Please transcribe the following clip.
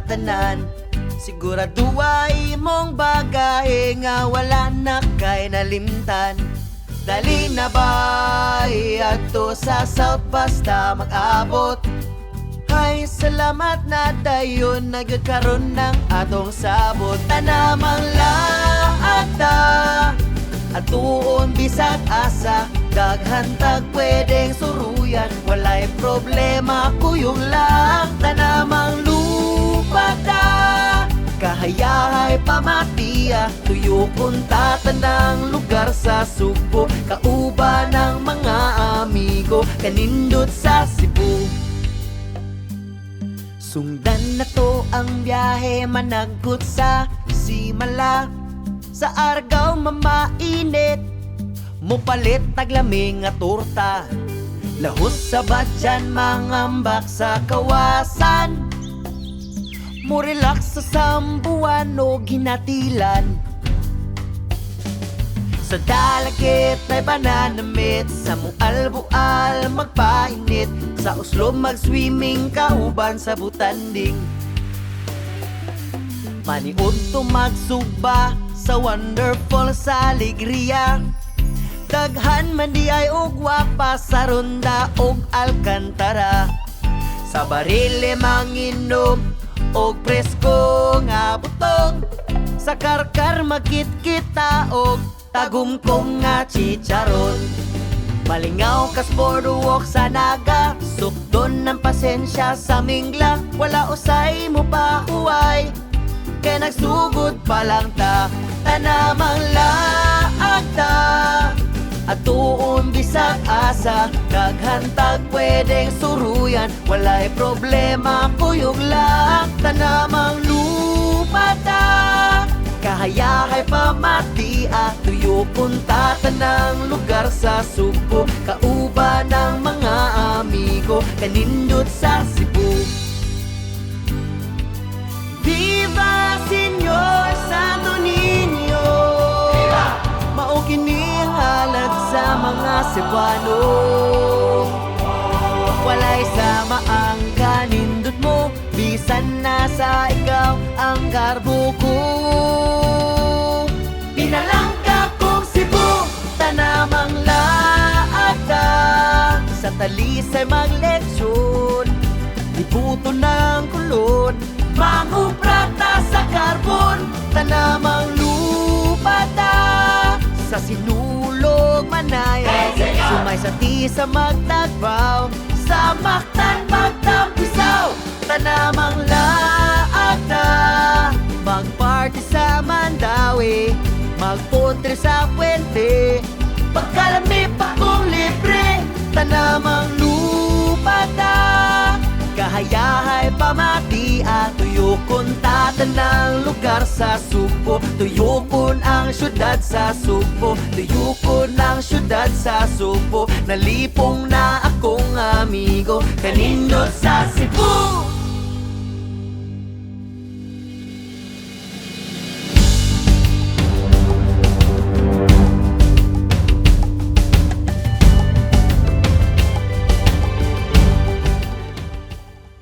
tanan. Siguraduhay mong bagay nga wala na kay nalimtan. Dali na bay ato sa South basta mag-abot. Ay salamat na dayon nagkaroon ng atong sabot. Tanamang laata atuon bisag asa, daghan tag pwedeng suruyan. Walay problema kuyong lang. Tanamang lupa ta kahayahay pamatiya, tuyo punta tanang lugar sa Subo. Kauban ng mga amigo kanindot sa Cebu. Sundan na to ang biyahe managkot sa Simala. Sa Argao mamainit, mupalit taglaming nga torta. Lahos sa badyan mangambak sa kawasan. Mo-relax sa Sambuan o Ginatilan. Sa Dalagit may bananamit, sa Mualbual magpainit, sa Oslo mag-swimming kauban sa Butanding. Maniud to magsugba sa Wonderful sa Alegria. Daghan man di ay ugwapa sa Ronda og Alcantara. Sa Barile manginom og presko nga butong, sa Karkar magkit-kita og tagumkong nga chicharon. Malingaw kas boardwalk sa Naga, sukdon ng pasensya sa Mingla. Wala usay mo pa huway, kaya nagsugod pa lang ta. Tanamang laag ta atuon bisag asa, daghan tag pwedeng suruyan. Walay problema kuyog lang. Tanamang lupa ta kahayahay pamatia, tuyo punta tanang lugar sa Subo. Kauban ng mga amigo kanindot sa Cebu. Viva Señor Santo Niño, viva! Mao kini halad sa mga Cebuano. Walay sama ang kanindot mo, bisan nasa ikaw ang garbo ko. Pinalangka kong Cebu, tanamang laata, sa Talisay magleksyon, ibuto ng kulon. Manguprata sa karbon, tanamang lupa ta, sa Sinulog Manayay, sumay sa Tisa magtagbaw, sa Mactan magtampisaw. Tanamang laata magparty sa Mandawi, magpuntre sa Puente, pagkalami pa kong libre. Tanamang lupa ta kahayahay pamatia, tuyokon tatan ng lugar sa Subo. Tuyokon ang syudad sa Subo, tuyokon ang syudad sa Subo. Nalipong na akong amigo kanindot sa